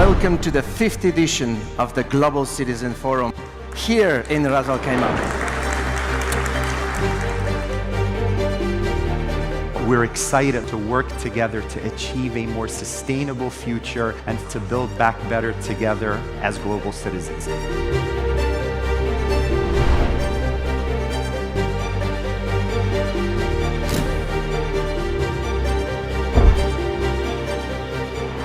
Welcome to the 5th edition of the Global Citizen Forum here in Ras Al Khaimah. We're excited to work together to achieve a more sustainable future and to build back better together as global citizens.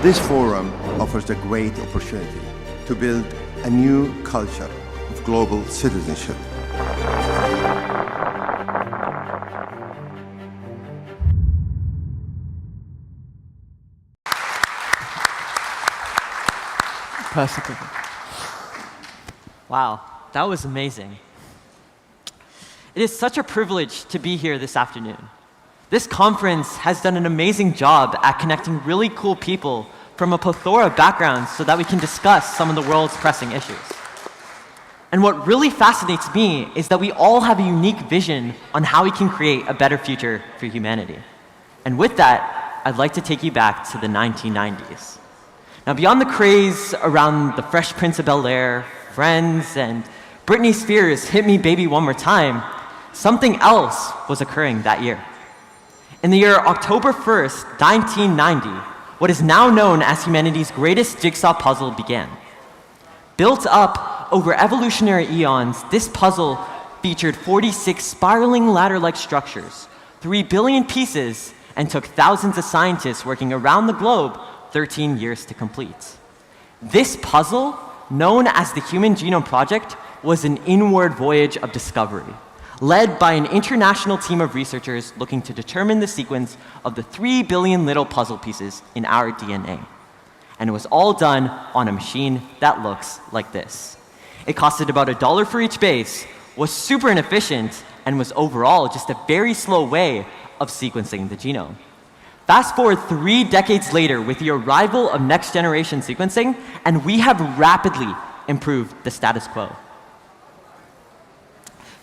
This forum offers a great opportunity to build a new culture of global citizenship. Perfect. Wow, that was amazing. It is such a privilege to be here this afternoon. This conference has done an amazing job at connecting really cool people from a plethora of backgrounds so that we can discuss some of the world's pressing issues. And what really fascinates me is that we all have a unique vision on how we can create a better future for humanity. And with that, I'd like to take you back to the 1990s. Now, beyond the craze around the Fresh Prince of Bel-Air, Friends, and Britney Spears' Hit Me Baby One More Time, something else was occurring that year. In the year October 1st, 1990, what is now known as humanity's greatest jigsaw puzzle began. Built up over evolutionary eons, this puzzle featured 46 spiraling ladder-like structures, 3 billion pieces, and took thousands of scientists working around the globe 13 years to complete. This puzzle, known as the Human Genome Project, was an inward voyage of discovery, led by an international team of researchers looking to determine the sequence of the 3 billion little puzzle pieces in our DNA. And it was all done on a machine that looks like this. It costed about $1 for each base, was super inefficient, and was overall just a very slow way of sequencing the genome. Fast forward 3 decades later with the arrival of next-generation sequencing, and we have rapidly improved the status quo.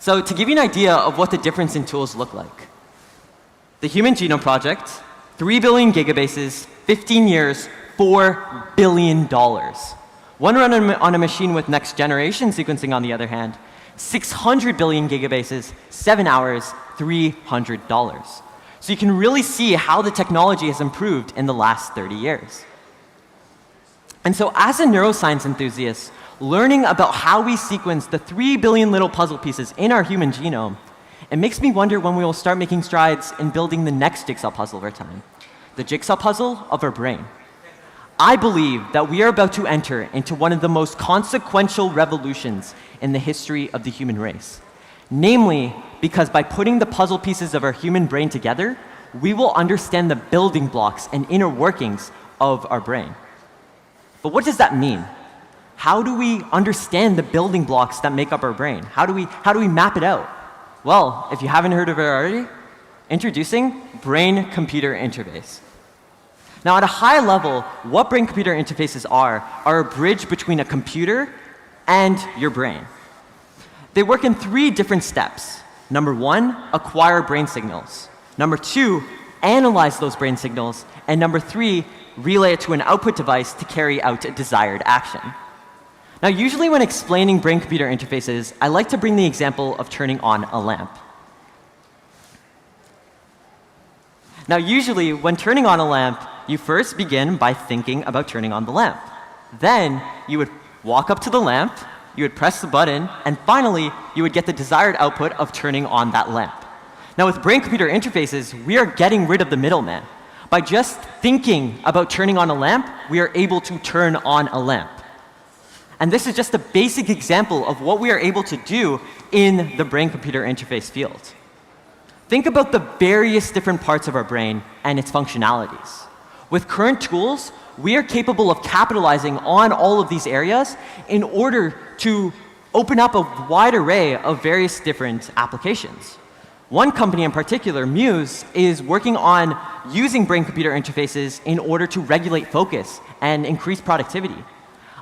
So to give you an idea of what the difference in tools look like, the Human Genome Project, 3 billion gigabases, 15 years, $4 billion. One run on a machine with next-generation sequencing, on the other hand, 600 billion gigabases, 7 hours, $300. So you can really see how the technology has improved in the last 30 years. And so as a neuroscience enthusiast, learning about how we sequence the 3 billion little puzzle pieces in our human genome, it makes me wonder when we will start making strides in building the next jigsaw puzzle of our time, the jigsaw puzzle of our brain. I believe that we are about to enter into one of the most consequential revolutions in the history of the human race. Namely, because by putting the puzzle pieces of our human brain together, we will understand the building blocks and inner workings of our brain. But what does that mean? How do we understand the building blocks that make up our brain? How do we map it out? Well, if you haven't heard of it already, introducing brain-computer interface. Now, at a high level, what brain-computer interfaces are a bridge between a computer and your brain. They work in 3 different steps. Number 1, acquire brain signals. Number 2, analyze those brain signals. And number 3, relay it to an output device to carry out a desired action. Now, usually when explaining brain-computer interfaces, I like to bring the example of turning on a lamp. Now, usually when turning on a lamp, you first begin by thinking about turning on the lamp. Then you would walk up to the lamp, you would press the button, and finally, you would get the desired output of turning on that lamp. Now, with brain-computer interfaces, we are getting rid of the middleman. By just thinking about turning on a lamp, we are able to turn on a lamp. And this is just a basic example of what we are able to do in the brain-computer interface field. Think about the various different parts of our brain and its functionalities. With current tools, we are capable of capitalizing on all of these areas in order to open up a wide array of various different applications. One company in particular, Muse, is working on using brain-computer interfaces in order to regulate focus and increase productivity.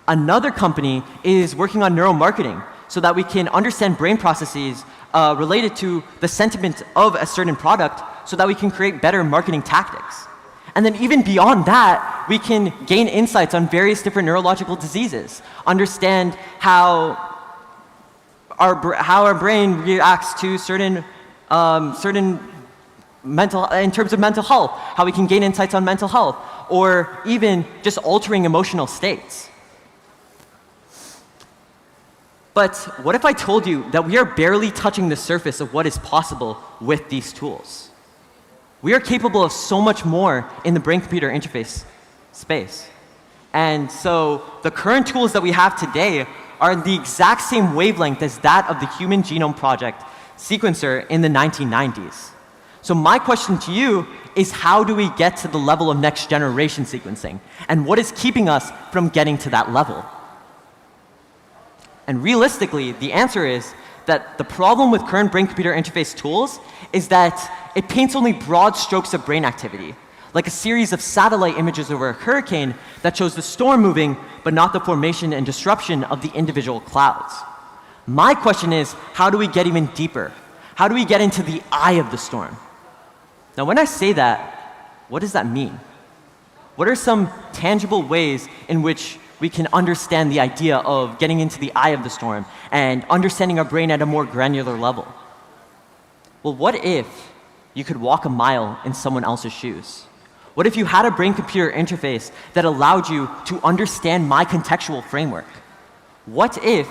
Another company is working on neuromarketing so that we can understand brain processes related to the sentiment of a certain product so that we can create better marketing tactics. And then even beyond that, we can gain insights on various different neurological diseases, understand how our brain reacts to certain in terms of mental health, how we can gain insights on mental health, or even just altering emotional states. But what if I told you that we are barely touching the surface of what is possible with these tools? We are capable of so much more in the brain-computer interface space. And so the current tools that we have today are the exact same wavelength as that of the Human Genome Project sequencer in the 1990s. So my question to you is, how do we get to the level of next generation sequencing? And what is keeping us from getting to that level? And realistically, the answer is that the problem with current brain-computer interface tools is that it paints only broad strokes of brain activity, like a series of satellite images over a hurricane that shows the storm moving, but not the formation and disruption of the individual clouds. My question is, how do we get even deeper? How do we get into the eye of the storm? Now, when I say that, what does that mean? What are some tangible ways in which we can understand the idea of getting into the eye of the storm and understanding our brain at a more granular level? Well, what if you could walk a mile in someone else's shoes? What if you had a brain-computer interface that allowed you to understand my contextual framework? What if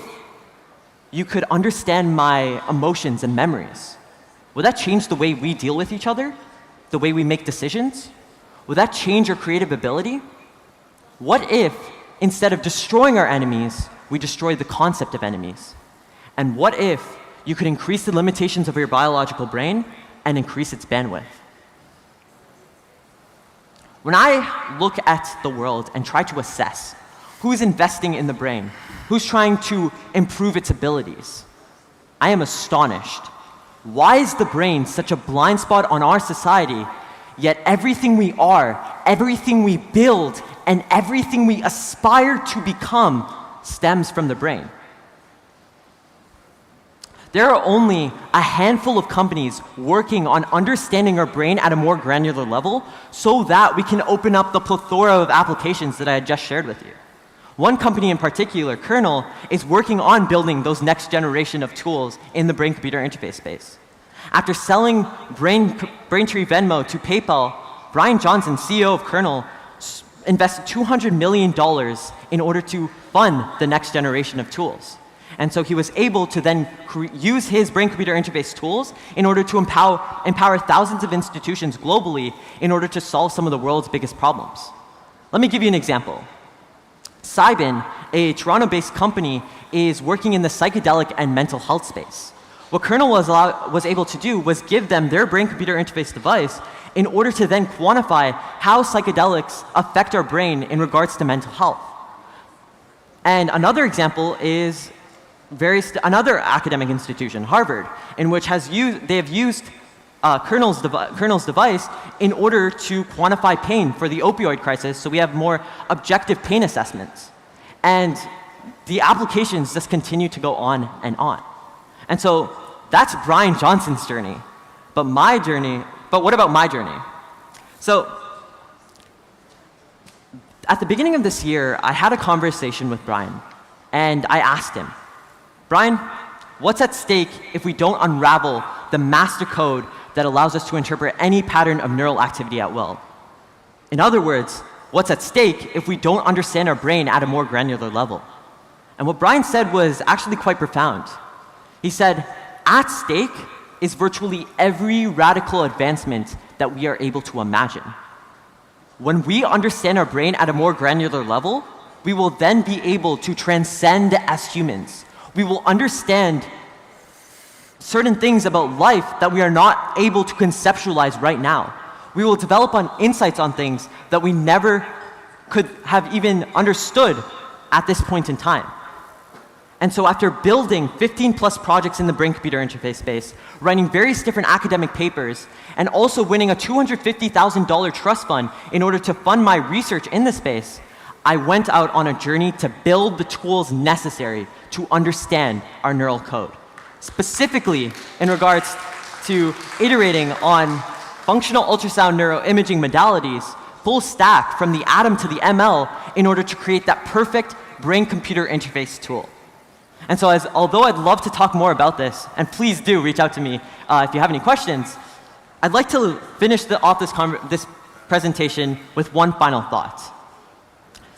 you could understand my emotions and memories? Would that change the way we deal with each other? The way we make decisions? Would that change our creative ability? What if, instead of destroying our enemies, we destroy the concept of enemies? And what if you could increase the limitations of your biological brain and increase its bandwidth? When I look at the world and try to assess who's investing in the brain, who's trying to improve its abilities, I am astonished. Why is the brain such a blind spot on our society, yet everything we are, everything we build, and everything we aspire to become stems from the brain? There are only a handful of companies working on understanding our brain at a more granular level so that we can open up the plethora of applications that I had just shared with you. One company in particular, Kernel, is working on building those next generation of tools in the brain-computer interface space. After selling Braintree Venmo to PayPal, Brian Johnson, CEO of Kernel, invested $200 million in order to fund the next generation of tools. And so he was able to then use his brain-computer interface tools in order to empower thousands of institutions globally in order to solve some of the world's biggest problems. Let me give you an example. Cybin, a Toronto-based company, is working in the psychedelic and mental health space. What Kernel was able to do was give them their brain-computer interface device in order to then quantify how psychedelics affect our brain in regards to mental health. And another example is another academic institution, Harvard, in which they have used Kernel's device in order to quantify pain for the opioid crisis, so we have more objective pain assessments. And the applications just continue to go on and on. And so that's Brian Johnson's journey. But what about my journey? So at the beginning of this year, I had a conversation with Brian, and I asked him, Brian, what's at stake if we don't unravel the master code that allows us to interpret any pattern of neural activity at will? In other words, what's at stake if we don't understand our brain at a more granular level? And what Brian said was actually quite profound. He said, at stake is virtually every radical advancement that we are able to imagine. When we understand our brain at a more granular level, we will then be able to transcend as humans. We will understand certain things about life that we are not able to conceptualize right now. We will develop insights on things that we never could have even understood at this point in time. And so after building 15+ projects in the brain-computer interface space, writing various different academic papers, and also winning a $250,000 trust fund in order to fund my research in the space, I went out on a journey to build the tools necessary to understand our neural code. Specifically in regards to iterating on functional ultrasound neuroimaging modalities full stack from the atom to the ML in order to create that perfect brain-computer interface tool. And so although I'd love to talk more about this, and please do reach out to me if you have any questions, I'd like to finish off this presentation with one final thought.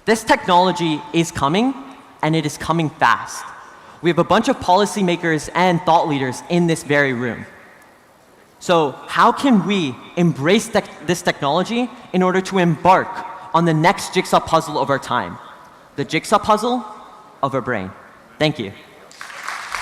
This technology is coming, and it is coming fast. We have a bunch of policymakers and thought leaders in this very room. So how can we embrace this technology in order to embark on the next jigsaw puzzle of our time? The jigsaw puzzle of our brain. Thank you.